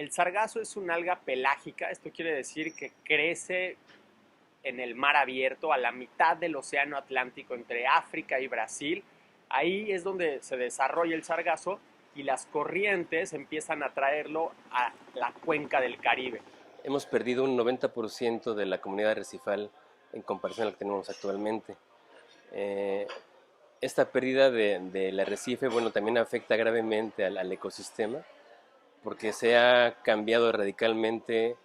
El sargazo es una alga pelágica, esto quiere decir que crece en el mar abierto, a la mitad del océano Atlántico, entre África y Brasil. Ahí es donde se desarrolla el sargazo y las corrientes empiezan a traerlo a la cuenca del Caribe. Hemos perdido un 90% de la comunidad arrecifal en comparación a la que tenemos actualmente. Eh, Esta pérdida del arrecife, bueno, también afecta gravemente al ecosistema porque se ha cambiado radicalmente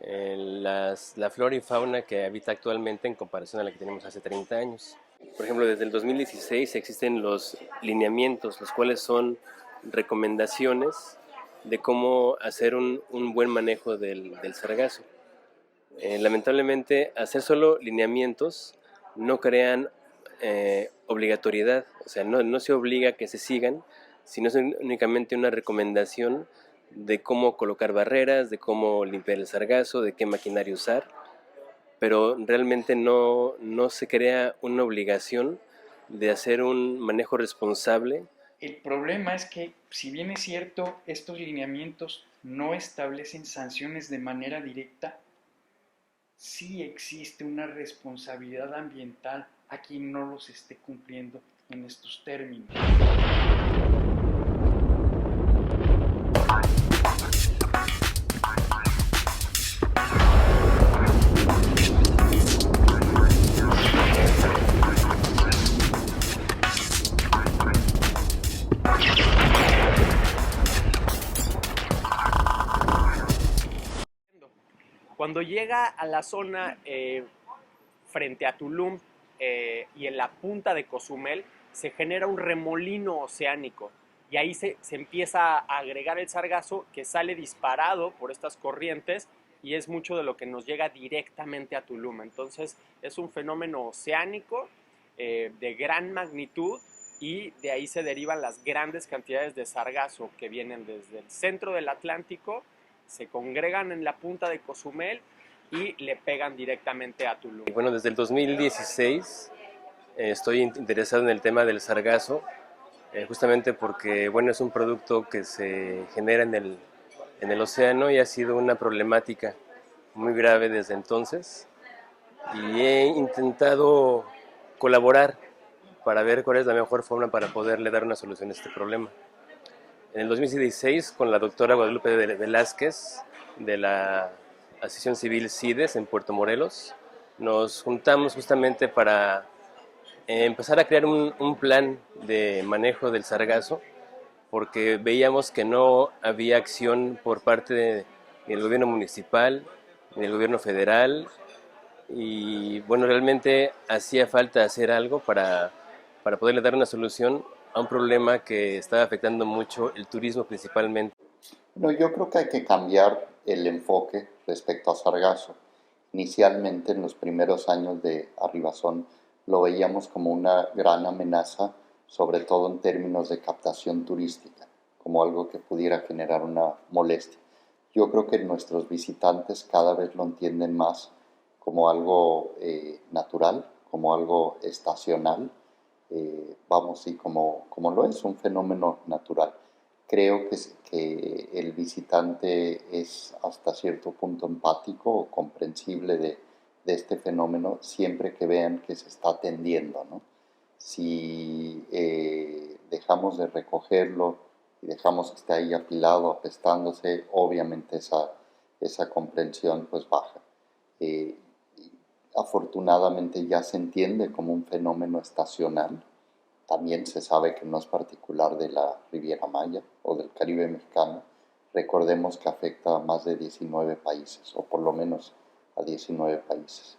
la flora y fauna que habita actualmente en comparación a la que teníamos hace 30 años. Por ejemplo, desde el 2016 existen los lineamientos, los cuales son recomendaciones de cómo hacer un buen manejo del sargazo. Lamentablemente, hacer solo lineamientos no crean obligatoriedad, o sea, no se obliga a que se sigan, sino es únicamente una recomendación de cómo colocar barreras, de cómo limpiar el sargazo, de qué maquinaria usar, pero realmente no se crea una obligación de hacer un manejo responsable. El problema es que, si bien es cierto, estos lineamientos no establecen sanciones de manera directa, sí existe una responsabilidad ambiental a quien no los esté cumpliendo en estos términos. Cuando llega a la zona frente a Tulum y en la punta de Cozumel, se genera un remolino oceánico y ahí se empieza a agregar el sargazo que sale disparado por estas corrientes y es mucho de lo que nos llega directamente a Tulum. Entonces es un fenómeno oceánico de gran magnitud y de ahí se derivan las grandes cantidades de sargazo que vienen desde el centro del Atlántico, se congregan en la punta de Cozumel y le pegan directamente a Tulum. Y bueno, desde el 2016 estoy interesado en el tema del sargazo, justamente porque bueno, es un producto que se genera en el océano y ha sido una problemática muy grave desde entonces. Y he intentado colaborar para ver cuál es la mejor forma para poderle dar una solución a este problema. En el 2016, con la doctora Guadalupe Velázquez, de la Asociación Civil CIDES en Puerto Morelos, nos juntamos justamente para empezar a crear un plan de manejo del sargazo, porque veíamos que no había acción por parte del gobierno municipal, del gobierno federal, y bueno, realmente hacía falta hacer algo para poderle dar una solución a un problema que estaba afectando mucho el turismo principalmente. Bueno, yo creo que hay que cambiar el enfoque respecto a sargazo. Inicialmente, en los primeros años de Arribazón, lo veíamos como una gran amenaza, sobre todo en términos de captación turística, como algo que pudiera generar una molestia. Yo creo que nuestros visitantes cada vez lo entienden más como algo natural, como algo estacional, vamos, y como lo es, un fenómeno natural. Creo que el visitante es hasta cierto punto empático o comprensible de este fenómeno siempre que vean que se está atendiendo, ¿no? Si dejamos de recogerlo y dejamos que esté ahí apilado, apestándose, obviamente esa comprensión pues baja. Afortunadamente ya se entiende como un fenómeno estacional. También se sabe que no es particular de la Riviera Maya o del Caribe mexicano. Recordemos que afecta a más de 19 países, o por lo menos a 19 países.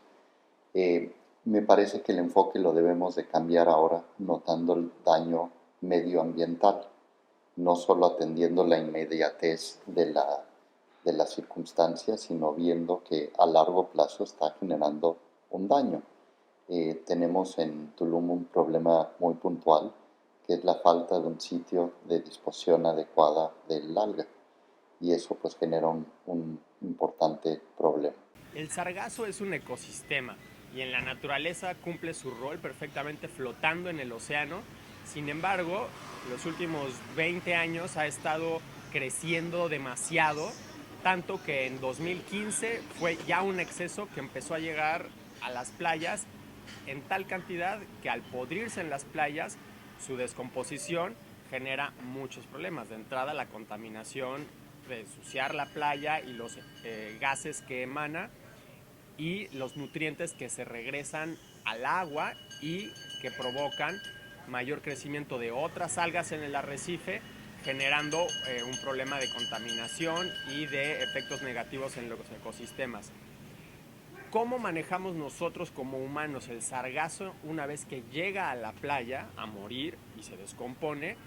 Me parece que el enfoque lo debemos de cambiar ahora, notando el daño medioambiental, no solo atendiendo la inmediatez de la circunstancia, sino viendo que a largo plazo está generando un daño. Tenemos en Tulum un problema muy puntual, que es la falta de un sitio de disposición adecuada del alga, y eso pues genera un importante problema. El sargazo es un ecosistema y en la naturaleza cumple su rol perfectamente flotando en el océano. Sin embargo, los últimos 20 años ha estado creciendo demasiado tanto que en 2015 fue ya un exceso que empezó a llegar a las playas en tal cantidad que al podrirse en las playas, su descomposición genera muchos problemas. De entrada, la contaminación de ensuciar la playa y los gases que emana y los nutrientes que se regresan al agua y que provocan mayor crecimiento de otras algas en el arrecife, generando un problema de contaminación y de efectos negativos en los ecosistemas. ¿Cómo manejamos nosotros como humanos el sargazo una vez que llega a la playa a morir y se descompone?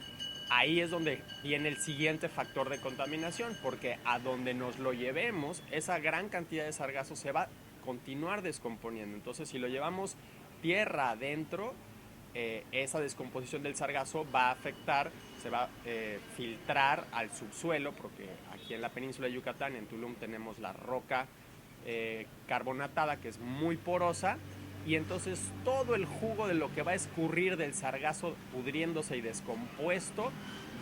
Ahí es donde viene el siguiente factor de contaminación, porque a donde nos lo llevemos, esa gran cantidad de sargazo se va a continuar descomponiendo. Entonces, si lo llevamos tierra adentro, esa descomposición del sargazo va a afectar, se va a filtrar al subsuelo, porque aquí en la península de Yucatán, en Tulum, tenemos la roca carbonatada, que es muy porosa, y entonces todo el jugo de lo que va a escurrir del sargazo pudriéndose y descompuesto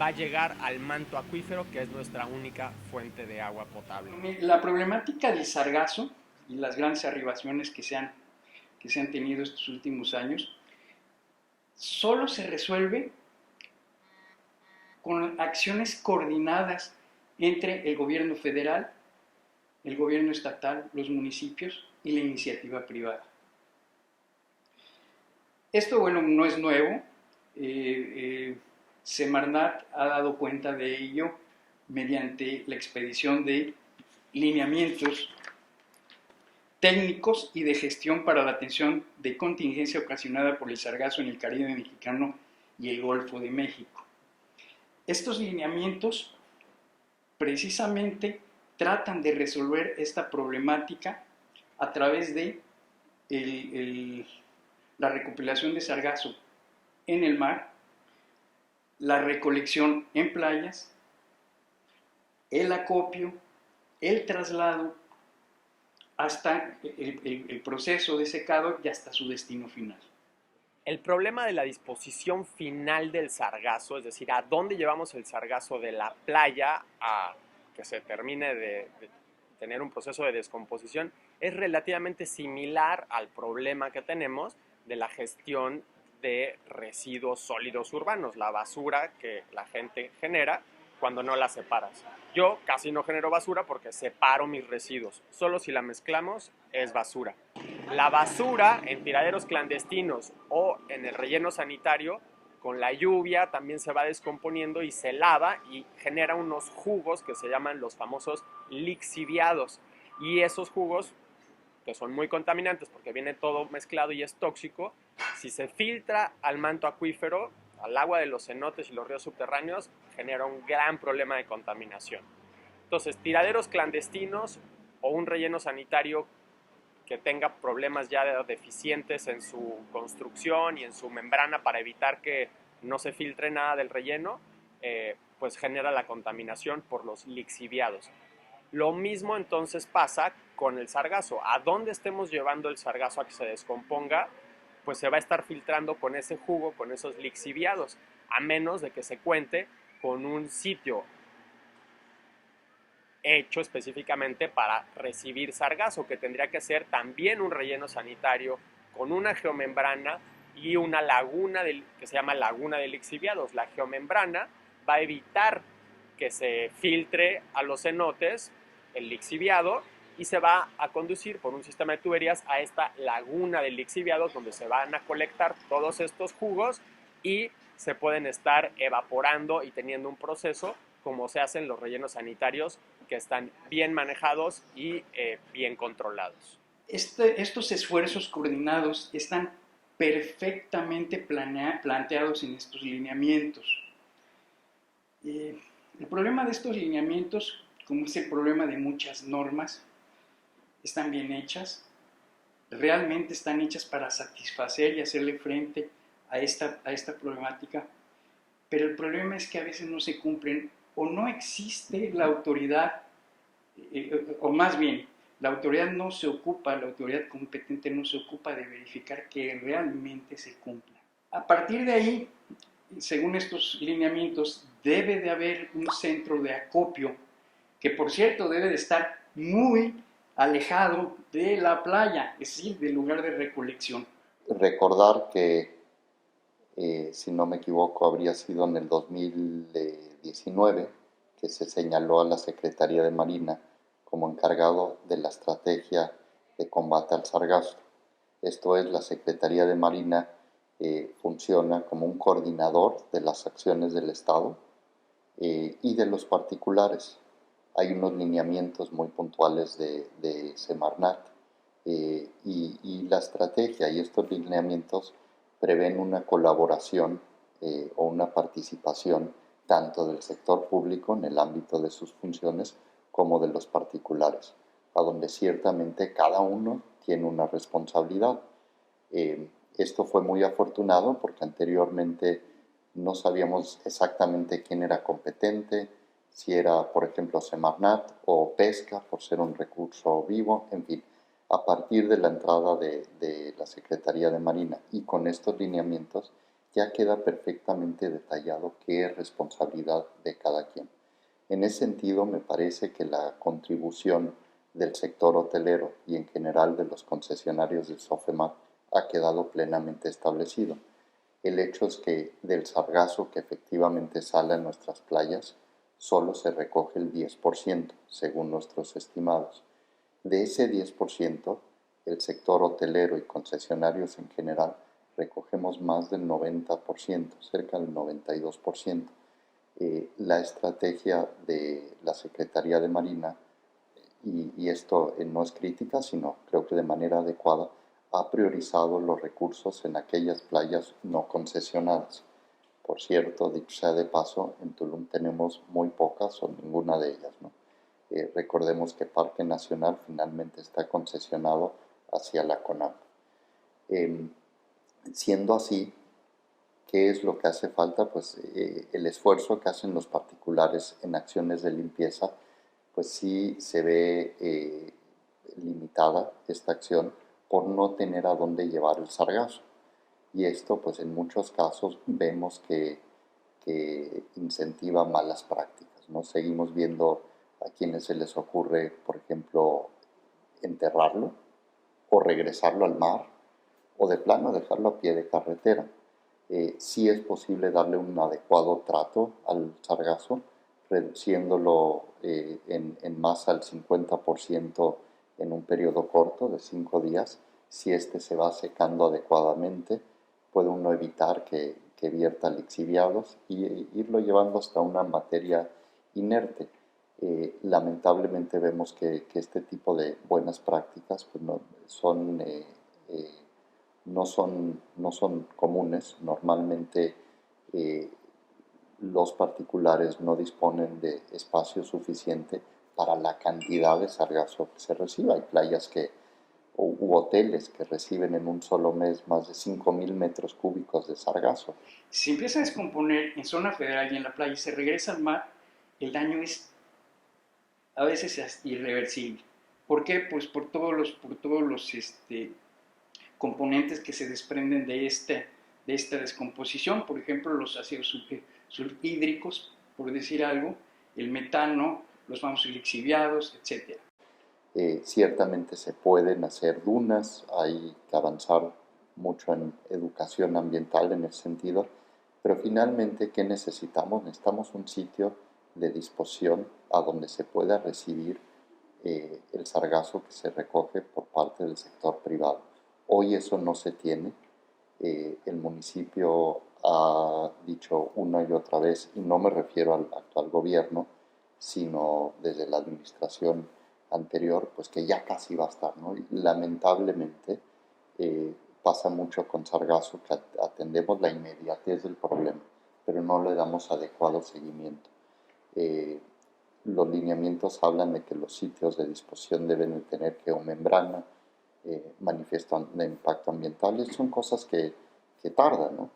va a llegar al manto acuífero, que es nuestra única fuente de agua potable. La problemática del sargazo y las grandes arribaciones que se han tenido estos últimos años solo se resuelve con acciones coordinadas entre el gobierno federal, el gobierno estatal, los municipios y la iniciativa privada. Esto, bueno, no es nuevo. Semarnat ha dado cuenta de ello mediante la expedición de lineamientos técnicos y de gestión para la atención de contingencia ocasionada por el sargazo en el Caribe mexicano y el Golfo de México. Estos lineamientos precisamente tratan de resolver esta problemática a través de la recopilación de sargazo en el mar, la recolección en playas, el acopio, el traslado, hasta el proceso de secado y hasta su destino final. El problema de la disposición final del sargazo, es decir, a dónde llevamos el sargazo de la playa a que se termine de tener un proceso de descomposición, es relativamente similar al problema que tenemos de la gestión de residuos sólidos urbanos, la basura que la gente genera cuando no la separas. Yo casi no genero basura porque separo mis residuos. Solo si la mezclamos es basura. La basura en tiraderos clandestinos o en el relleno sanitario, con la lluvia también se va descomponiendo y se lava y genera unos jugos que se llaman los famosos lixiviados. Y esos jugos, que son muy contaminantes porque viene todo mezclado y es tóxico, si se filtra al manto acuífero, al agua de los cenotes y los ríos subterráneos, genera un gran problema de contaminación. Entonces, tiraderos clandestinos o un relleno sanitario que tenga problemas ya deficientes en su construcción y en su membrana para evitar que no se filtre nada del relleno, pues genera la contaminación por los lixiviados. Lo mismo entonces pasa con el sargazo. A dónde estemos llevando el sargazo a que se descomponga, pues se va a estar filtrando con ese jugo, con esos lixiviados, a menos de que se cuente con un sitio hecho específicamente para recibir sargazo, que tendría que ser también un relleno sanitario con una geomembrana y una laguna que se llama laguna de lixiviados. La geomembrana va a evitar que se filtre a los cenotes el lixiviado y se va a conducir por un sistema de tuberías a esta laguna de lixiviados donde se van a colectar todos estos jugos y se pueden estar evaporando y teniendo un proceso como se hacen los rellenos sanitarios, que están bien manejados y bien controlados. Estos esfuerzos coordinados están perfectamente planteados en estos lineamientos. El problema de estos lineamientos, como es el problema de muchas normas, están bien hechas, realmente están hechas para satisfacer y hacerle frente a esta problemática, pero el problema es que a veces no se cumplen o no existe la autoridad, o más bien, la autoridad no se ocupa, la autoridad competente no se ocupa de verificar que realmente se cumpla. A partir de ahí, según estos lineamientos, debe de haber un centro de acopio que por cierto debe de estar muy alejado de la playa, es decir, del lugar de recolección. Recordar que, si no me equivoco, habría sido en el 2019 que se señaló a la Secretaría de Marina como encargado de la estrategia de combate al sargazo. Esto es, la Secretaría de Marina funciona como un coordinador de las acciones del Estado y de los particulares. Hay unos lineamientos muy puntuales de Semarnat y la estrategia y estos lineamientos prevén una colaboración o una participación tanto del sector público en el ámbito de sus funciones como de los particulares, a donde ciertamente cada uno tiene una responsabilidad. Esto fue muy afortunado porque anteriormente no sabíamos exactamente quién era competente, si era, por ejemplo, Semarnat o Pesca, por ser un recurso vivo, en fin. A partir de la entrada de la Secretaría de Marina y con estos lineamientos, ya queda perfectamente detallado qué es responsabilidad de cada quien. En ese sentido, me parece que la contribución del sector hotelero y en general de los concesionarios del SOFEMAT ha quedado plenamente establecido. El hecho es que del sargazo que efectivamente sale a nuestras playas, solo se recoge el 10%, según nuestros estimados. De ese 10%, el sector hotelero y concesionarios en general recogemos más del 90%, cerca del 92%. La estrategia de la Secretaría de Marina, y esto no es crítica, sino creo que de manera adecuada, ha priorizado los recursos en aquellas playas no concesionadas. Por cierto, dicho sea de paso, en Tulum tenemos muy pocas o ninguna de ellas, ¿no? Recordemos que Parque Nacional finalmente está concesionado hacia la CONAM. Siendo así, ¿qué es lo que hace falta? Pues el esfuerzo que hacen los particulares en acciones de limpieza, pues sí se ve limitada esta acción por no tener a dónde llevar el sargazo. Y esto, pues en muchos casos vemos que incentiva malas prácticas, ¿no? Seguimos viendo a quienes se les ocurre, por ejemplo, enterrarlo o regresarlo al mar o de plano dejarlo a pie de carretera. Sí es posible darle un adecuado trato al sargazo, reduciéndolo en masa al 50% en un periodo corto de 5 días. Si este se va secando adecuadamente, puede uno evitar que vierta lixiviados y irlo llevando hasta una materia inerte. Lamentablemente vemos que este tipo de buenas prácticas pues no son comunes. Normalmente los particulares no disponen de espacio suficiente para la cantidad de sargazo que se recibe. Hay playas u hoteles que reciben en un solo mes más de 5,000 metros cúbicos de sargazo. Si se empieza a descomponer en zona federal y en la playa y se regresa al mar, el daño es a veces es irreversible. ¿Por qué? Pues por todos los componentes que se desprenden de esta descomposición, por ejemplo, los ácidos sulfhídricos, por decir algo, el metano, los famosos lixiviados, etc. Ciertamente se pueden hacer dunas, hay que avanzar mucho en educación ambiental en ese sentido, pero finalmente, ¿qué necesitamos? Necesitamos un sitio de disposición a donde se pueda recibir el sargazo que se recoge por parte del sector privado. Hoy eso no se tiene. El municipio ha dicho una y otra vez, y no me refiero al actual gobierno, sino desde la administración anterior, pues que ya casi va a estar, ¿no? Y lamentablemente pasa mucho con sargazo que atendemos la inmediatez del problema, pero no le damos adecuado seguimiento. Los lineamientos hablan de que los sitios de disposición deben de tener geomembrana, manifiesto de impacto ambiental, y son cosas que tardan, ¿no?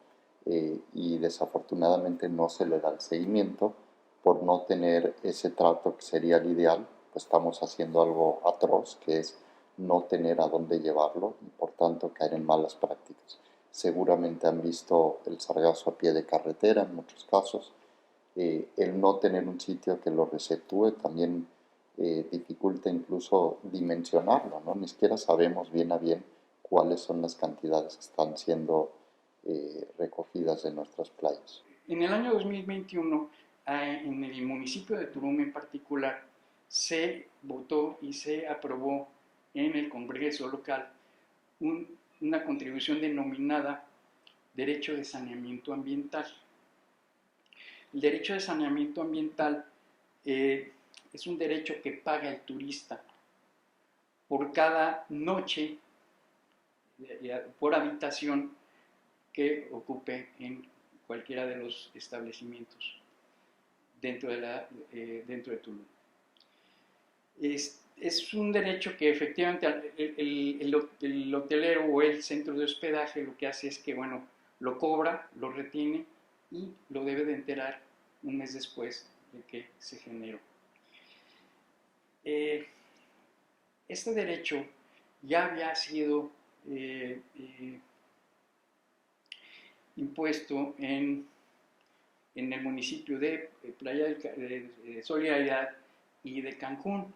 Y desafortunadamente no se le da el seguimiento por no tener ese trato que sería el ideal, pues estamos haciendo algo atroz, que es no tener a dónde llevarlo y por tanto caer en malas prácticas. Seguramente han visto el sargazo a pie de carretera en muchos casos. El no tener un sitio que lo receptúe también dificulta incluso dimensionarlo, ¿no? Ni siquiera sabemos bien a bien cuáles son las cantidades que están siendo recogidas de nuestras playas. En el año 2021, en el municipio de Tulum en particular, se votó y se aprobó en el Congreso local una contribución denominada Derecho de Saneamiento Ambiental. El derecho de saneamiento ambiental es un derecho que paga el turista por cada noche por habitación que ocupe en cualquiera de los establecimientos dentro de Tulum. Es un derecho que efectivamente el hotelero o el centro de hospedaje lo que hace es que, bueno, lo cobra, lo retiene y lo debe de enterar un mes después de que se generó. Este derecho ya había sido impuesto en el municipio de Playa de Solidaridad y de Cancún.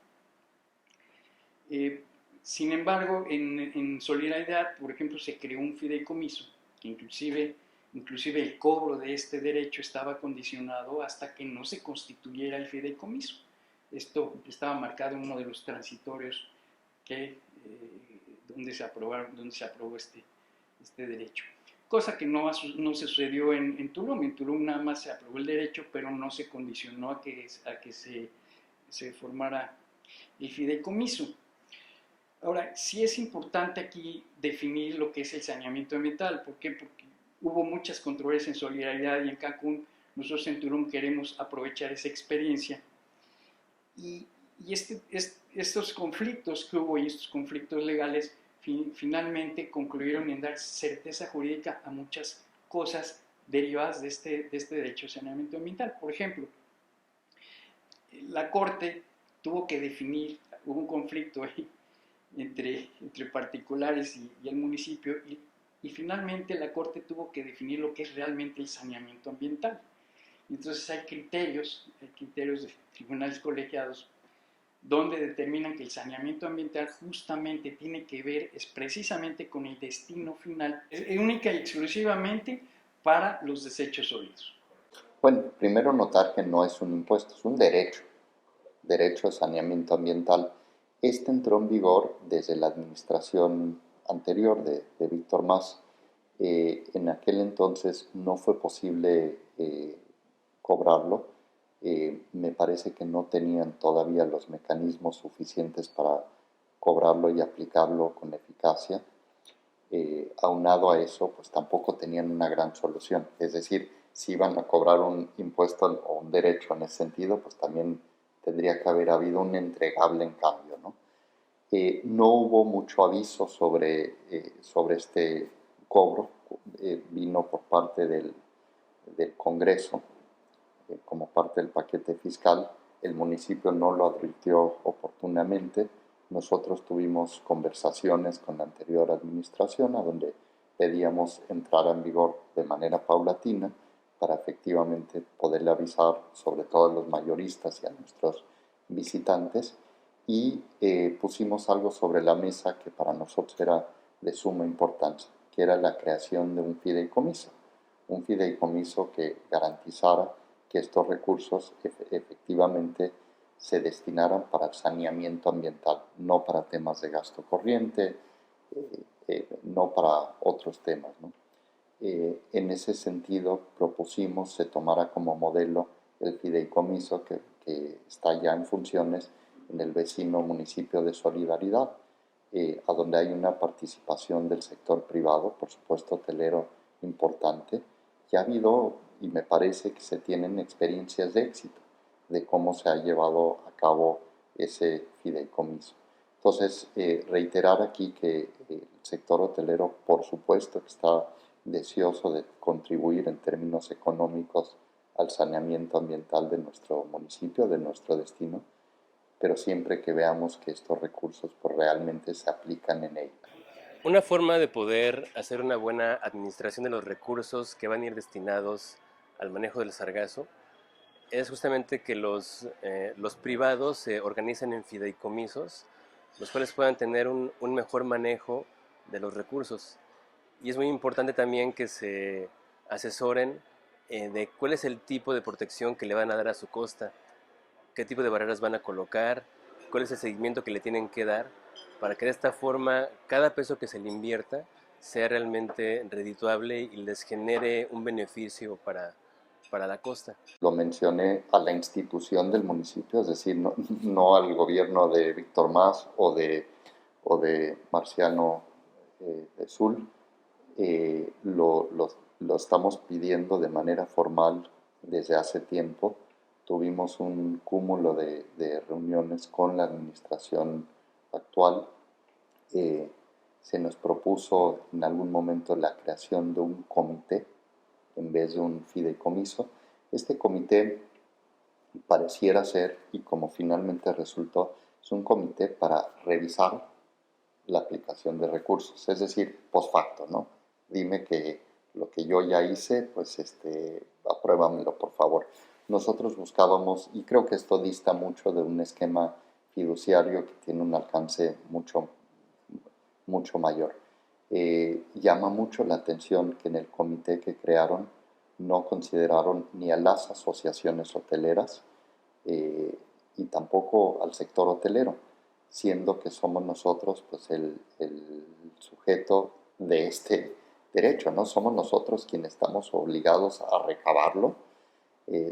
Sin embargo, en Solidaridad, por ejemplo, se creó un fideicomiso que inclusive el cobro de este derecho estaba condicionado hasta que no se constituyera el fideicomiso. Esto estaba marcado en uno de los transitorios donde se aprobó este derecho. Cosa que no sucedió en Tulum. En Tulum nada más se aprobó el derecho, pero no se condicionó a que se formara el fideicomiso. Ahora, sí es importante aquí definir lo que es el saneamiento ambiental. ¿Por qué? Porque hubo muchas controversias en Solidaridad y en Cancún. Nosotros en Tulum queremos aprovechar esa experiencia. Y estos conflictos que hubo y estos conflictos legales finalmente concluyeron en dar certeza jurídica a muchas cosas derivadas de este derecho de saneamiento ambiental. Por ejemplo, la Corte tuvo que definir, hubo un conflicto ahí entre particulares y el municipio y finalmente la Corte tuvo que definir lo que es realmente el saneamiento ambiental. Entonces hay criterios de tribunales colegiados donde determinan que el saneamiento ambiental justamente tiene que ver precisamente con el destino final, es única y exclusivamente para los desechos sólidos. Bueno, primero notar que no es un impuesto, es un derecho de saneamiento ambiental. Este entró en vigor desde la administración anterior de Víctor Mas. En aquel entonces no fue posible cobrarlo. Me parece que no tenían todavía los mecanismos suficientes para cobrarlo y aplicarlo con eficacia. Aunado a eso, pues tampoco tenían una gran solución. Es decir, si iban a cobrar un impuesto o un derecho en ese sentido, pues también tendría que haber habido un entregable en cambio, ¿no? No hubo mucho aviso sobre este cobro. Vino por parte del Congreso como parte del paquete fiscal. El municipio no lo advirtió oportunamente. Nosotros tuvimos conversaciones con la anterior administración a donde pedíamos entrar en vigor de manera paulatina para efectivamente poderle avisar sobre todo a los mayoristas y a nuestros visitantes y pusimos algo sobre la mesa que para nosotros era de suma importancia, que era la creación de un fideicomiso que garantizara que estos recursos efectivamente se destinaran para el saneamiento ambiental, no para temas de gasto corriente, no para otros temas, ¿no? En ese sentido propusimos se tomara como modelo el fideicomiso que está ya en funciones en el vecino municipio de Solidaridad, a donde hay una participación del sector privado, por supuesto hotelero importante, que ha habido y me parece que se tienen experiencias de éxito de cómo se ha llevado a cabo ese fideicomiso. Entonces, reiterar aquí que el sector hotelero, por supuesto, que está deseoso de contribuir en términos económicos al saneamiento ambiental de nuestro municipio, de nuestro destino, pero siempre que veamos que estos recursos pues, realmente se aplican en ello. Una forma de poder hacer una buena administración de los recursos que van a ir destinados al manejo del sargazo es justamente que los privados se organizan en fideicomisos, los cuales puedan tener un mejor manejo de los recursos. Y es muy importante también que se asesoren de cuál es el tipo de protección que le van a dar a su costa, qué tipo de barreras van a colocar, cuál es el seguimiento que le tienen que dar, para que de esta forma cada peso que se le invierta sea realmente redituable y les genere un beneficio para la costa. Lo mencioné a la institución del municipio, es decir, no al gobierno de Víctor Mas o de Marciano de Sul. Lo estamos pidiendo de manera formal desde hace tiempo. Tuvimos un cúmulo de reuniones con la administración actual. Se nos propuso en algún momento la creación de un comité en vez de un fideicomiso. Este comité pareciera ser, y como finalmente resultó, es un comité para revisar la aplicación de recursos, es decir, post facto, ¿no? Dime que lo que yo ya hice, pues apruébamelo, por favor. Nosotros buscábamos, y creo que esto dista mucho de un esquema fiduciario que tiene un alcance mucho mayor. Llama mucho la atención que en el comité que crearon no consideraron ni a las asociaciones hoteleras y tampoco al sector hotelero, siendo que somos nosotros pues el sujeto de este derecho, ¿no? Somos nosotros quienes estamos obligados a recabarlo,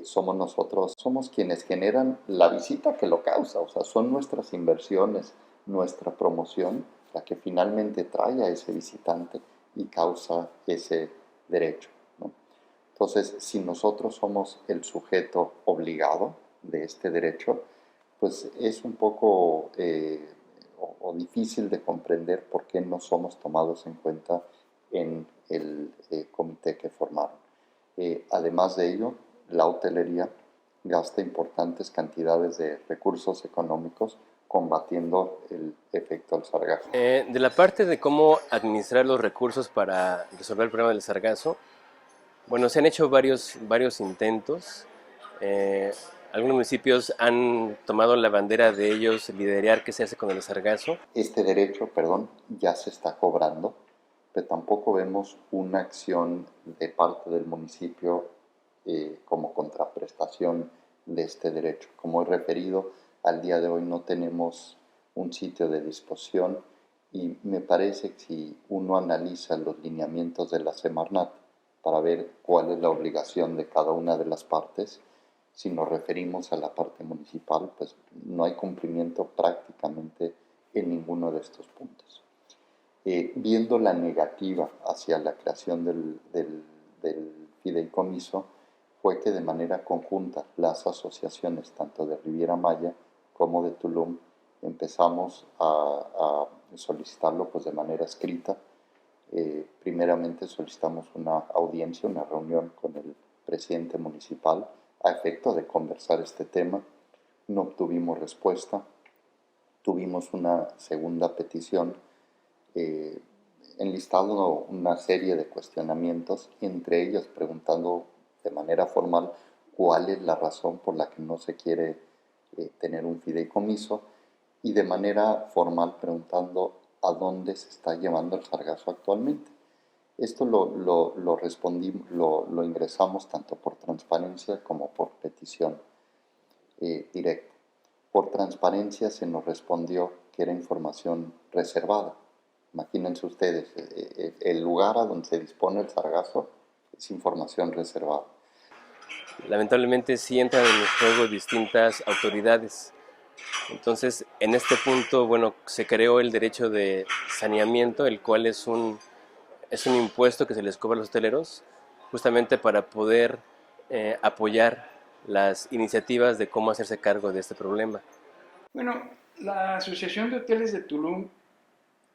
somos quienes generan la visita que lo causa, o sea, son nuestras inversiones, nuestra promoción, la que finalmente trae a ese visitante y causa ese derecho, ¿no? Entonces, si nosotros somos el sujeto obligado de este derecho, pues es un poco o difícil de comprender por qué no somos tomados en cuenta en el comité que formaron. Además de ello, la hotelería gasta importantes cantidades de recursos económicos combatiendo el efecto del sargazo. De la parte de cómo administrar los recursos para resolver el problema del sargazo, bueno, se han hecho varios intentos. Eh, Algunos municipios han tomado la bandera de ellos liderar qué se hace con el sargazo. Este derecho, perdón, ya se está cobrando, pero tampoco vemos una acción de parte del municipio como contraprestación de este derecho. Como he referido, al día de hoy no tenemos un sitio de disposición y me parece que si uno analiza los lineamientos de la Semarnat para ver cuál es la obligación de cada una de las partes, si nos referimos a la parte municipal, pues no hay cumplimiento prácticamente en ninguno de estos puntos. Viendo la negativa hacia la creación del fideicomiso, fue que de manera conjunta las asociaciones, tanto de Riviera Maya como de Tulum, empezamos a solicitarlo pues, de manera escrita. Primeramente solicitamos una audiencia, una reunión con el presidente municipal a efecto de conversar este tema. No obtuvimos respuesta. Tuvimos una segunda petición enlistado una serie de cuestionamientos, entre ellos preguntando de manera formal cuál es la razón por la que no se quiere tener un fideicomiso y de manera formal preguntando a dónde se está llevando el sargazo actualmente. Esto lo ingresamos tanto por transparencia como por petición directa. Por transparencia se nos respondió que era información reservada. Imagínense ustedes, el lugar a donde se dispone el sargazo es información reservada. Lamentablemente sí entran en el juego distintas autoridades. Entonces, en este punto, bueno, se creó el derecho de saneamiento, el cual es un impuesto que se les cobra a los hoteleros, justamente para poder apoyar las iniciativas de cómo hacerse cargo de este problema. Bueno, la Asociación de Hoteles de Tulum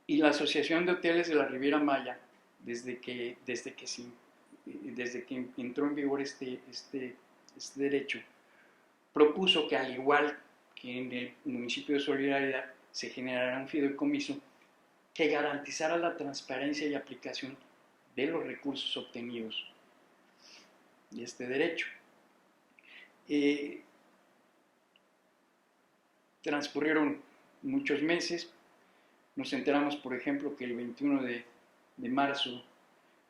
y la Asociación de Hoteles de la Riviera Maya, desde que entró en vigor este derecho, propuso que al igual que en el municipio de Solidaridad se generara un fideicomiso que garantizara la transparencia y aplicación de los recursos obtenidos de este derecho. Eh, transcurrieron muchos meses, nos enteramos, por ejemplo, que el 21 de marzo,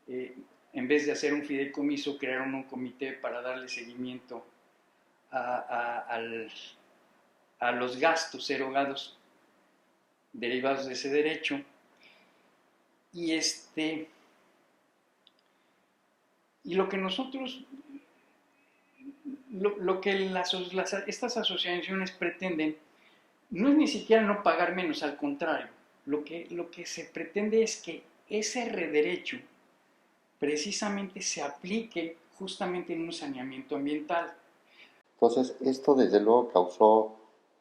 en vez de hacer un fideicomiso, crearon un comité para darle seguimiento a los gastos erogados derivados de ese derecho. Y, y lo que nosotros, lo que estas asociaciones pretenden, no es ni siquiera no pagar menos, al contrario, lo que se pretende es que ese rederecho precisamente se aplique justamente en un saneamiento ambiental. Entonces, esto desde luego causó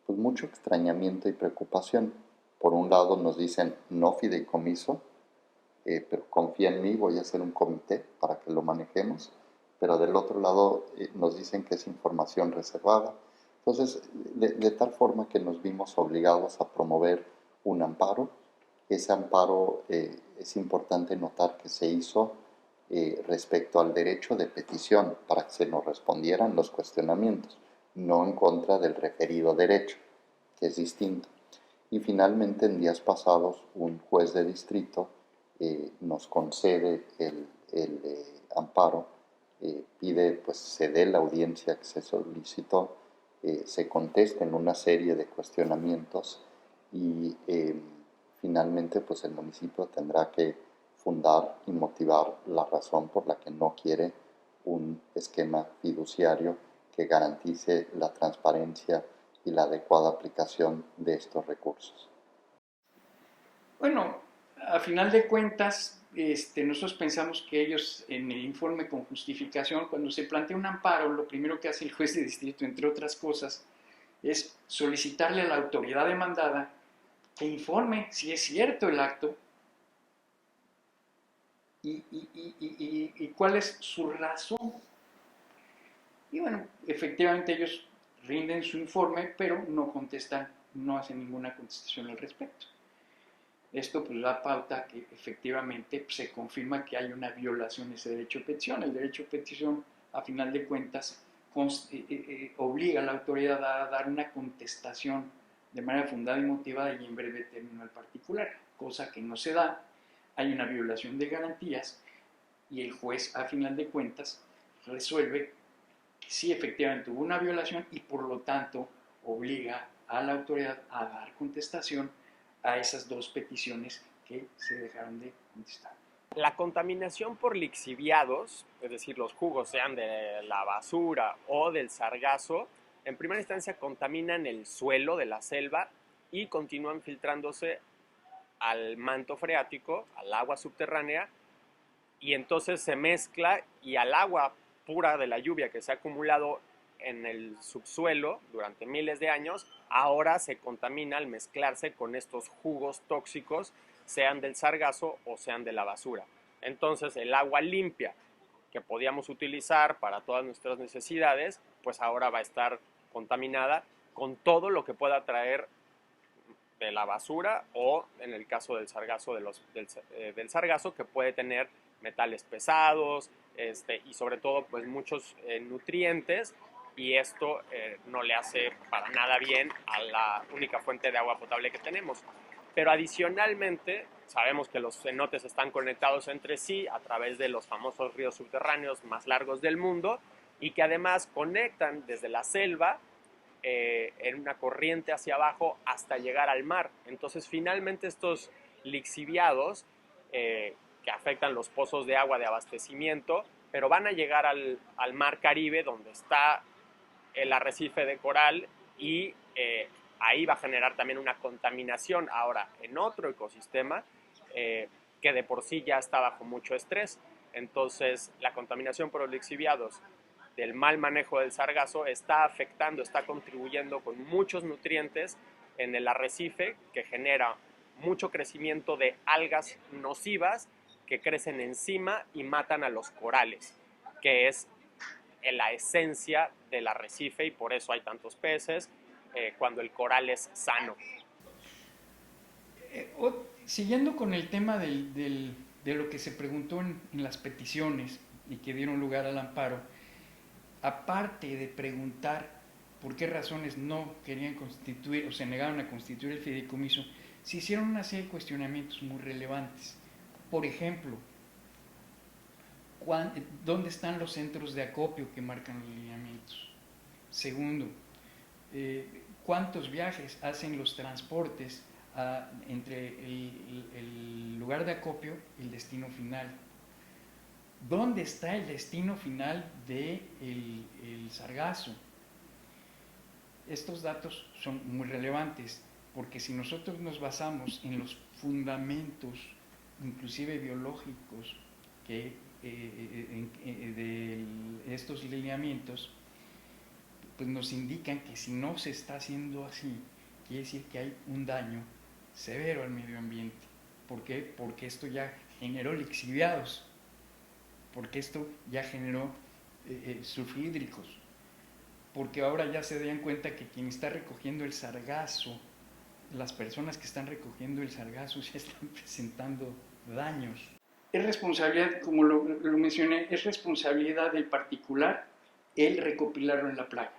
pues, mucho extrañamiento y preocupación. Por un lado nos dicen no fideicomiso, pero confía en mí, voy a hacer un comité para que lo manejemos. Pero del otro lado nos dicen que es información reservada. Entonces, de tal forma que nos vimos obligados a promover un amparo. Ese amparo es importante notar que se hizo respecto al derecho de petición para que se nos respondieran los cuestionamientos, no en contra del referido derecho, que es distinto. Y finalmente, en días pasados, un juez de distrito nos concede el amparo, pide, pues se dé la audiencia que se solicitó, se contesten una serie de cuestionamientos y finalmente pues el municipio tendrá que fundar y motivar la razón por la que no quiere un esquema fiduciario que garantice la transparencia y la adecuada aplicación de estos recursos. Bueno, a final de cuentas, nosotros pensamos que ellos en el informe con justificación, cuando se plantea un amparo, lo primero que hace el juez de distrito, entre otras cosas, es solicitarle a la autoridad demandada que informe si es cierto el acto y cuál es su razón. Y bueno, efectivamente ellos rinden su informe, pero no contestan, no hacen ninguna contestación al respecto. Esto pues da pauta que efectivamente pues, se confirma que hay una violación de ese derecho de petición. El derecho de petición, a final de cuentas, obliga a la autoridad a dar una contestación de manera fundada y motivada y en breve término al particular, cosa que no se da. Hay una violación de garantías y el juez, a final de cuentas, resuelve que sí efectivamente hubo una violación y por lo tanto obliga a la autoridad a dar contestación a esas dos peticiones que se dejaron de contestar. La contaminación por lixiviados, es decir, los jugos sean de la basura o del sargazo, en primera instancia contaminan el suelo de la selva y continúan filtrándose al manto freático, al agua subterránea, y entonces se mezcla y al agua pura de la lluvia que se ha acumulado en el subsuelo durante miles de años, ahora se contamina al mezclarse con estos jugos tóxicos, sean del sargazo o sean de la basura. Entonces el agua limpia que podíamos utilizar para todas nuestras necesidades, pues ahora va a estar contaminada con todo lo que pueda traer de la basura o en el caso del sargazo, del sargazo que puede tener metales pesados y sobre todo pues muchos nutrientes, y esto no le hace para nada bien a la única fuente de agua potable que tenemos. Pero adicionalmente sabemos que los cenotes están conectados entre sí a través de los famosos ríos subterráneos más largos del mundo y que además conectan desde la selva en una corriente hacia abajo hasta llegar al mar. Entonces finalmente estos lixiviados que afectan los pozos de agua de abastecimiento, pero van a llegar al mar Caribe donde está el arrecife de coral y ahí va a generar también una contaminación ahora en otro ecosistema que de por sí ya está bajo mucho estrés. Entonces la contaminación por los lixiviados del mal manejo del sargazo está afectando, está contribuyendo con muchos nutrientes en el arrecife que genera mucho crecimiento de algas nocivas que crecen encima y matan a los corales, que es la esencia del arrecife y por eso hay tantos peces cuando el coral es sano. Siguiendo con el tema de lo que se preguntó en las peticiones y que dieron lugar al amparo, aparte de preguntar por qué razones no querían constituir o se negaron a constituir el fideicomiso, se hicieron una serie de cuestionamientos muy relevantes. Por ejemplo, ¿dónde están los centros de acopio que marcan los lineamientos? Segundo, ¿cuántos viajes hacen los transportes entre el lugar de acopio y el destino final? ¿Dónde está el destino final del sargazo? Estos datos son muy relevantes porque si nosotros nos basamos en los fundamentos, inclusive biológicos, de estos lineamientos, pues nos indican que si no se está haciendo así, quiere decir que hay un daño severo al medio ambiente. ¿Por qué? Porque esto ya generó lixiviados, porque esto ya generó sulfhídricos, porque ahora ya se dan cuenta que quien está recogiendo el sargazo, las personas que están recogiendo el sargazo ya están presentando daños. Es responsabilidad, como lo mencioné, es responsabilidad del particular el recopilarlo en la playa.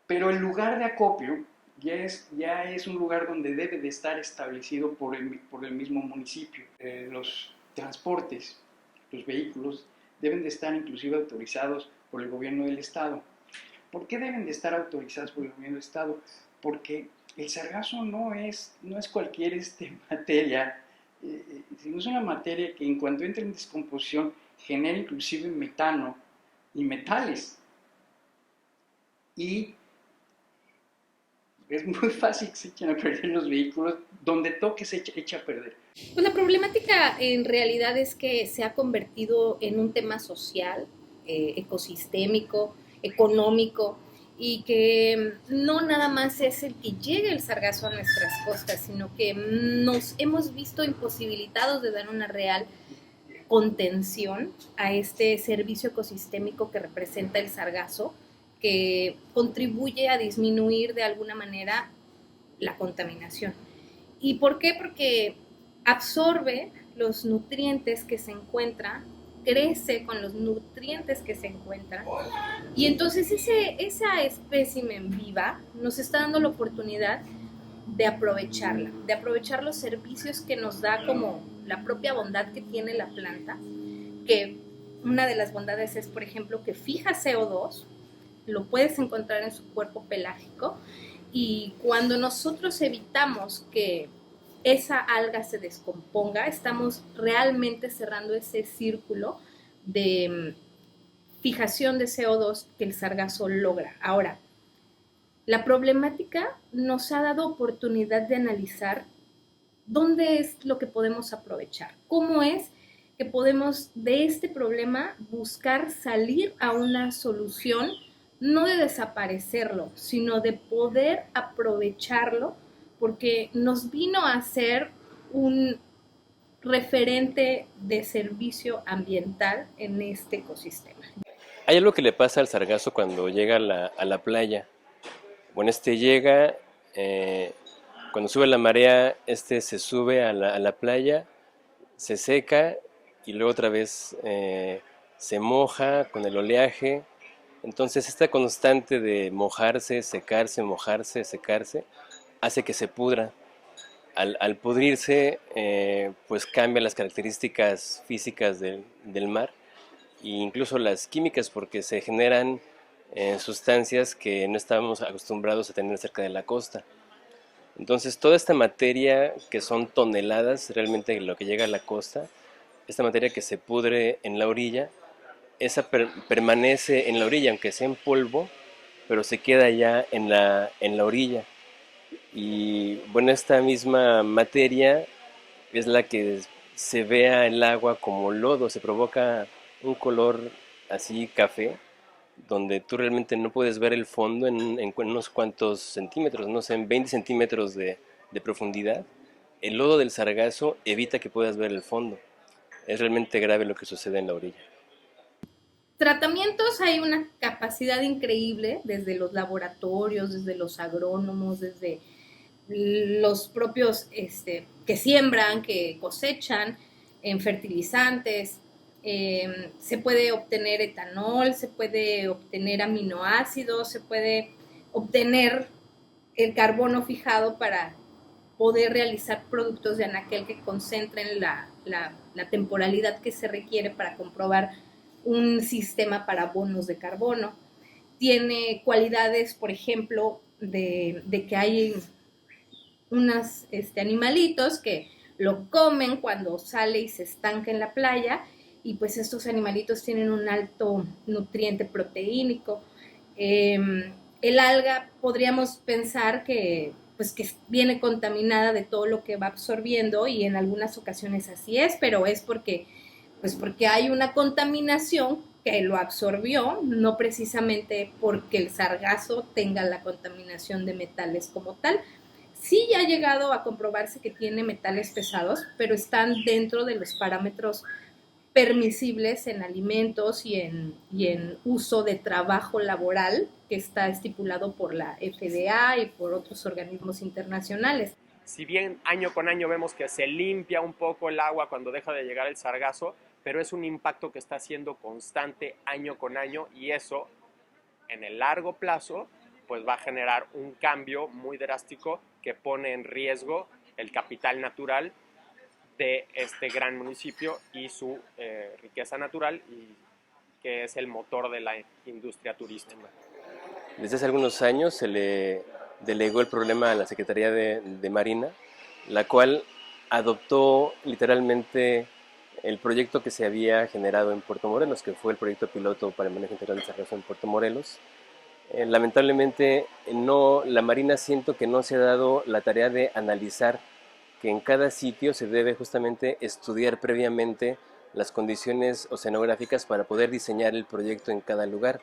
Pero el lugar de acopio ya es un lugar donde debe de estar establecido por el mismo municipio. Los transportes, los vehículos, deben de estar inclusive autorizados por el gobierno del estado. ¿Por qué deben de estar autorizados por el gobierno del estado? Porque el sargazo no es cualquier materia, sino es una materia que en cuanto entra en descomposición genera inclusive metano y metales. Y es muy fácil que se echen a perder los vehículos, donde toque se echa a perder. Pues la problemática en realidad es que se ha convertido en un tema social, ecosistémico, económico, y que no nada más es el que llegue el sargazo a nuestras costas, sino que nos hemos visto imposibilitados de dar una real contención a este servicio ecosistémico que representa el sargazo, que contribuye a disminuir de alguna manera la contaminación. ¿Y por qué? Porque absorbe los nutrientes que se encuentran, crece con los nutrientes que se encuentran, y entonces esa espécimen viva nos está dando la oportunidad de aprovecharla, de aprovechar los servicios que nos da, como la propia bondad que tiene la planta, que una de las bondades es, por ejemplo, que fija CO2, lo puedes encontrar en su cuerpo pelágico, y cuando nosotros evitamos que esa alga se descomponga, estamos realmente cerrando ese círculo de fijación de CO2 que el sargazo logra. Ahora, la problemática nos ha dado oportunidad de analizar dónde es lo que podemos aprovechar, cómo es que podemos de este problema buscar salir a una solución, no de desaparecerlo, sino de poder aprovecharlo, porque nos vino a ser un referente de servicio ambiental en este ecosistema. Hay algo que le pasa al sargazo cuando llega a la playa. Bueno, llega, cuando sube la marea, se sube a la playa, se seca y luego otra vez se moja con el oleaje. Entonces esta constante de mojarse, secarse, mojarse, secarse, hace que se pudra. Al pudrirse, pues cambian las características físicas del mar e incluso las químicas, porque se generan sustancias que no estábamos acostumbrados a tener cerca de la costa. Entonces toda esta materia, que son toneladas realmente lo que llega a la costa, esta materia que se pudre en la orilla, esa permanece en la orilla, aunque sea en polvo, pero se queda ya en la orilla. Y bueno, esta misma materia es la que se vea el agua como lodo, se provoca un color así café, donde tú realmente no puedes ver el fondo en unos cuantos centímetros, no sé, en 20 centímetros de profundidad. El lodo del sargazo evita que puedas ver el fondo. Es realmente grave lo que sucede en la orilla. Tratamientos, hay una capacidad increíble desde los laboratorios, desde los agrónomos, desde los propios que siembran, que cosechan en fertilizantes, Se puede obtener etanol, se puede obtener aminoácidos, se puede obtener el carbono fijado para poder realizar productos de anaquel que concentren la temporalidad que se requiere para comprobar un sistema para bonos de carbono. Tiene cualidades, por ejemplo, de que hay unos animalitos que lo comen cuando sale y se estanca en la playa, y pues estos animalitos tienen un alto nutriente proteínico. El alga podríamos pensar pues que viene contaminada de todo lo que va absorbiendo, y en algunas ocasiones así es, pero es porque hay una contaminación que lo absorbió, no precisamente porque el sargazo tenga la contaminación de metales como tal. Sí ya ha llegado a comprobarse que tiene metales pesados, pero están dentro de los parámetros permisibles en alimentos y en uso de trabajo laboral que está estipulado por la FDA y por otros organismos internacionales. Si bien año con año vemos que se limpia un poco el agua cuando deja de llegar el sargazo, pero es un impacto que está siendo constante año con año, y eso en el largo plazo pues va a generar un cambio muy drástico que pone en riesgo el capital natural de este gran municipio y su riqueza natural, y que es el motor de la industria turística. Desde hace algunos años se le delegó el problema a la Secretaría de Marina, la cual adoptó literalmente el proyecto que se había generado en Puerto Morelos, que fue el proyecto piloto para el manejo integral del sargazo en Puerto Morelos. Lamentablemente la Marina siento que no se ha dado la tarea de analizar que en cada sitio se debe justamente estudiar previamente las condiciones oceanográficas para poder diseñar el proyecto en cada lugar.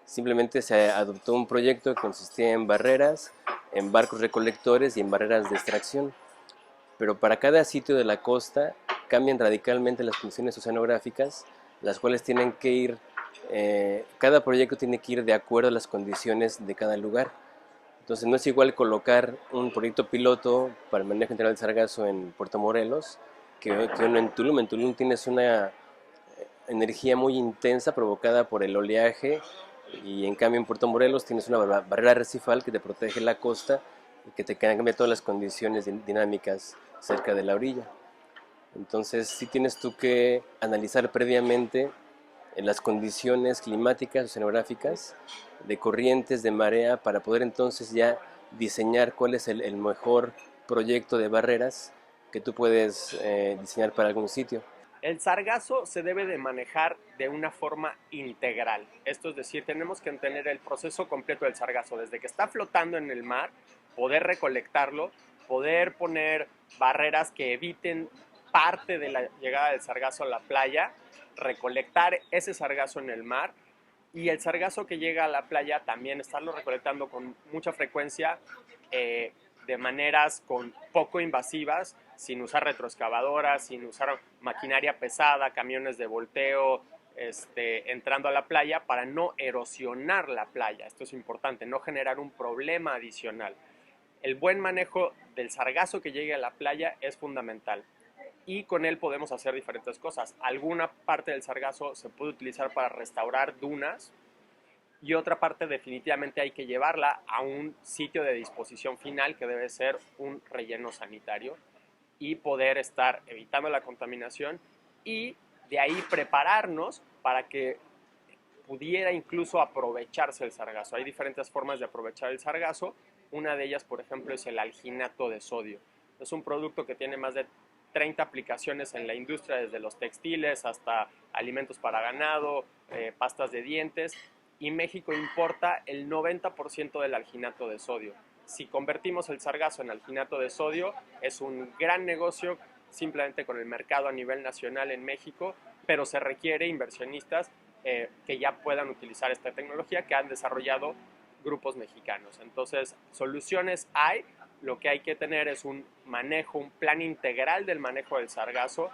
Simplemente se adoptó un proyecto que consistía en barreras, en barcos recolectores y en barreras de extracción. Pero para cada sitio de la costa cambian radicalmente las condiciones oceanográficas, las cuales tienen que ir, cada proyecto tiene que ir de acuerdo a las condiciones de cada lugar. Entonces no es igual colocar un proyecto piloto para el manejo integral del sargazo en Puerto Morelos que uno en Tulum. En Tulum tienes una energía muy intensa provocada por el oleaje, y en cambio en Puerto Morelos tienes una barrera arrecifal que te protege la costa y que te cambia todas las condiciones dinámicas cerca de la orilla. Entonces sí tienes tú que analizar previamente las condiciones climáticas, oceanográficas, de corrientes, de marea, para poder entonces ya diseñar cuál es el mejor proyecto de barreras que tú puedes diseñar para algún sitio. El sargazo se debe de manejar de una forma integral. Esto es decir, tenemos que entender el proceso completo del sargazo, desde que está flotando en el mar, poder recolectarlo, poder poner barreras que eviten parte de la llegada del sargazo a la playa, recolectar ese sargazo en el mar, y el sargazo que llega a la playa también estarlo recolectando con mucha frecuencia, de maneras poco invasivas, sin usar retroexcavadoras, sin usar maquinaria pesada, camiones de volteo, entrando a la playa, para no erosionar la playa. Esto es importante, no generar un problema adicional. El buen manejo del sargazo que llegue a la playa es fundamental, y con él podemos hacer diferentes cosas. Alguna parte del sargazo se puede utilizar para restaurar dunas, y otra parte definitivamente hay que llevarla a un sitio de disposición final, que debe ser un relleno sanitario, y poder estar evitando la contaminación, y de ahí prepararnos para que pudiera incluso aprovecharse el sargazo. Hay diferentes formas de aprovechar el sargazo. Una de ellas, por ejemplo, es el alginato de sodio. Es un producto que tiene más de 30 aplicaciones en la industria, desde los textiles hasta alimentos para ganado, pastas de dientes, y México importa el 90% del alginato de sodio. Si convertimos el sargazo en alginato de sodio, es un gran negocio simplemente con el mercado a nivel nacional en México, pero se requiere inversionistas que ya puedan utilizar esta tecnología que han desarrollado grupos mexicanos. Entonces, soluciones hay. Lo que hay que tener es un manejo, un plan integral del manejo del sargazo,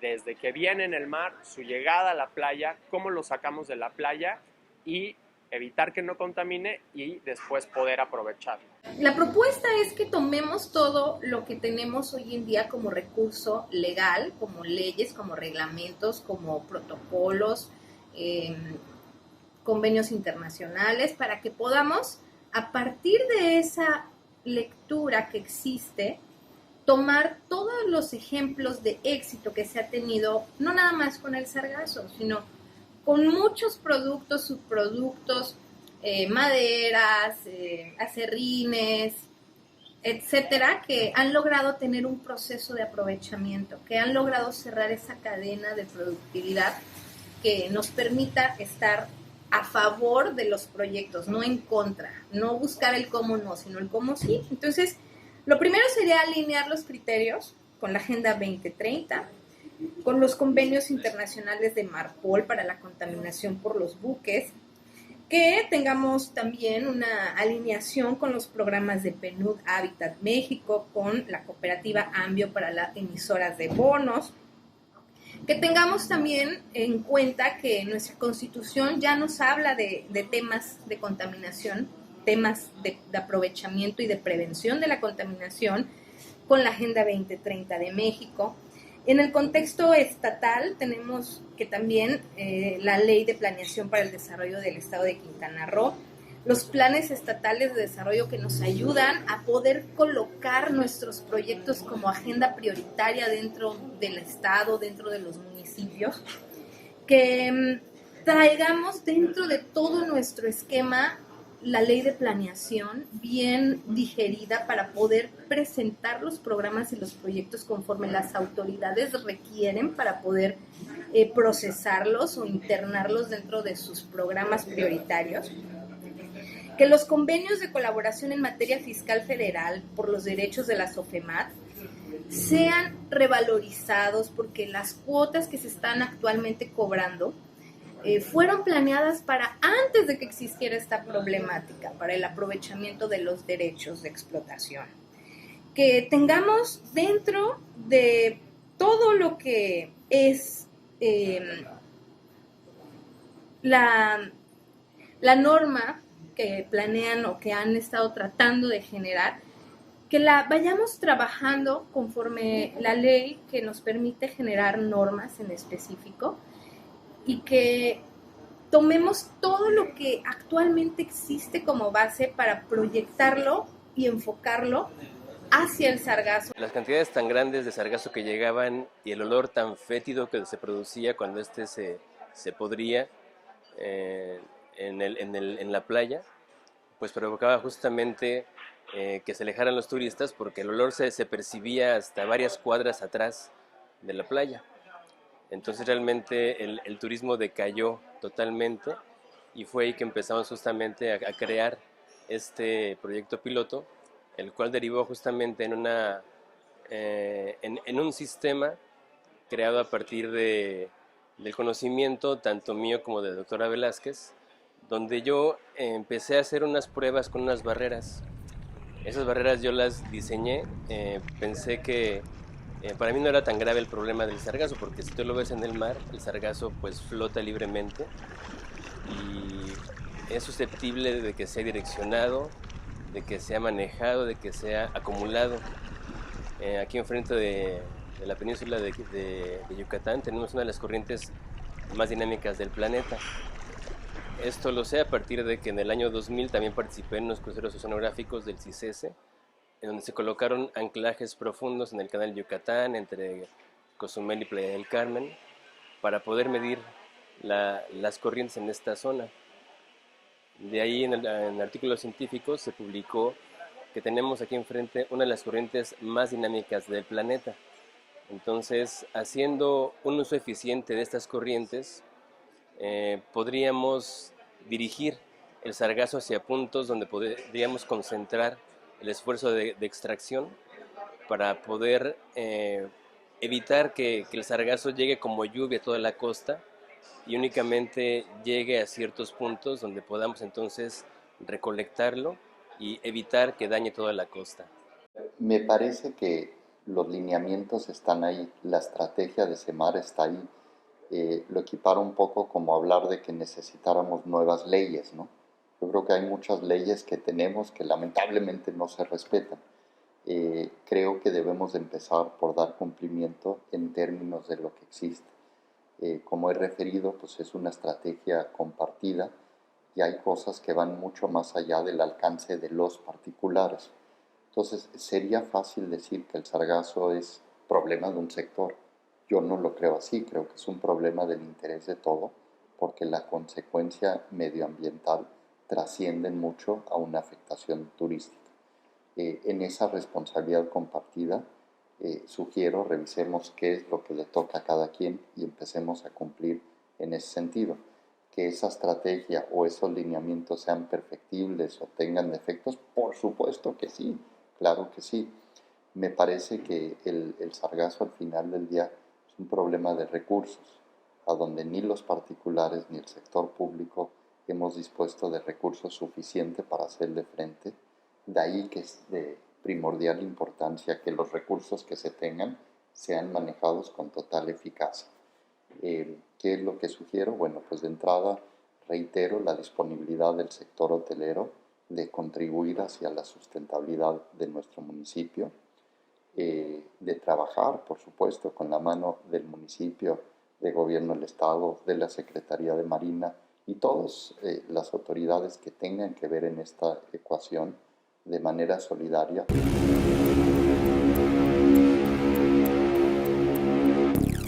desde que viene en el mar, su llegada a la playa, cómo lo sacamos de la playa, y evitar que no contamine y después poder aprovecharlo. La propuesta es que tomemos todo lo que tenemos hoy en día como recurso legal, como leyes, como reglamentos, como protocolos, convenios internacionales, para que podamos, a partir de esa lectura que existe, tomar todos los ejemplos de éxito que se ha tenido, no nada más con el sargazo, sino con muchos productos, subproductos, maderas, acerrines, etcétera, que han logrado tener un proceso de aprovechamiento, que han logrado cerrar esa cadena de productividad que nos permita estar a favor de los proyectos, no en contra, no buscar el cómo no, sino el cómo sí. Entonces, lo primero sería alinear los criterios con la Agenda 2030, con los convenios internacionales de MARPOL para la contaminación por los buques, que tengamos también una alineación con los programas de PNUD Hábitat México, con la cooperativa AMBIO para las emisoras de bonos, que tengamos también en cuenta que nuestra Constitución ya nos habla de temas de contaminación, temas de aprovechamiento y de prevención de la contaminación con la Agenda 2030 de México. En el contexto estatal tenemos que también la Ley de Planeación para el Desarrollo del Estado de Quintana Roo, los planes estatales de desarrollo que nos ayudan a poder colocar nuestros proyectos como agenda prioritaria dentro del Estado, dentro de los municipios, que traigamos dentro de todo nuestro esquema la ley de planeación bien digerida para poder presentar los programas y los proyectos conforme las autoridades requieren para poder procesarlos o internarlos dentro de sus programas prioritarios. Que los convenios de colaboración en materia fiscal federal por los derechos de la SOFEMAT sean revalorizados, porque las cuotas que se están actualmente cobrando fueron planeadas para antes de que existiera esta problemática, para el aprovechamiento de los derechos de explotación. Que tengamos dentro de todo lo que es la norma que planean o que han estado tratando de generar, que la vayamos trabajando conforme la ley que nos permite generar normas en específico, y que tomemos todo lo que actualmente existe como base para proyectarlo y enfocarlo hacia el sargazo. Las cantidades tan grandes de sargazo que llegaban y el olor tan fétido que se producía cuando se podría en la playa, pues provocaba justamente que se alejaran los turistas, porque el olor se percibía hasta varias cuadras atrás de la playa. Entonces realmente el turismo decayó totalmente, y fue ahí que empezamos justamente a crear este proyecto piloto, el cual derivó justamente en un sistema creado a partir del conocimiento tanto mío como de la doctora Velázquez, donde yo empecé a hacer unas pruebas con unas barreras. Esas barreras yo las diseñé, pensé que para mí no era tan grave el problema del sargazo, porque si tú lo ves en el mar, el sargazo pues flota libremente y es susceptible de que sea direccionado, de que sea manejado, de que sea acumulado. Aquí enfrente de la península de Yucatán tenemos una de las corrientes más dinámicas del planeta. Esto lo sé a partir de que en el año 2000 también participé en unos cruceros oceanográficos del CICESE, en donde se colocaron anclajes profundos en el canal de Yucatán, entre Cozumel y Playa del Carmen, para poder medir las corrientes en esta zona. De ahí en artículos científicos se publicó que tenemos aquí enfrente una de las corrientes más dinámicas del planeta. Entonces, haciendo un uso eficiente de estas corrientes, podríamos dirigir el sargazo hacia puntos donde podríamos concentrar el esfuerzo de extracción para poder evitar que el sargazo llegue como lluvia a toda la costa y únicamente llegue a ciertos puntos donde podamos entonces recolectarlo y evitar que dañe toda la costa. Me parece que los lineamientos están ahí, la estrategia de SEMAR está ahí. lo equiparo un poco como hablar de que necesitáramos nuevas leyes, ¿no? Yo creo que hay muchas leyes que tenemos que lamentablemente no se respetan. Creo que debemos de empezar por dar cumplimiento en términos de lo que existe. Como he referido, pues es una estrategia compartida y hay cosas que van mucho más allá del alcance de los particulares. Entonces, sería fácil decir que el sargazo es problema de un sector. Yo no lo creo así, creo que es un problema del interés de todo, porque la consecuencia medioambiental trasciende mucho a una afectación turística. En esa responsabilidad compartida, sugiero revisemos qué es lo que le toca a cada quien y empecemos a cumplir en ese sentido. Que esa estrategia o esos lineamientos sean perfectibles o tengan defectos, por supuesto que sí, claro que sí. Me parece que el sargazo al final del día es un problema de recursos, a donde ni los particulares ni el sector público hemos dispuesto de recursos suficientes para hacerle frente. De ahí que es de primordial importancia que los recursos que se tengan sean manejados con total eficacia. ¿Qué es lo que sugiero? Bueno, pues de entrada reitero la disponibilidad del sector hotelero de contribuir hacia la sustentabilidad de nuestro municipio, de trabajar, por supuesto, con la mano del municipio, de gobierno del Estado, de la Secretaría de Marina y todas las autoridades que tengan que ver en esta ecuación de manera solidaria.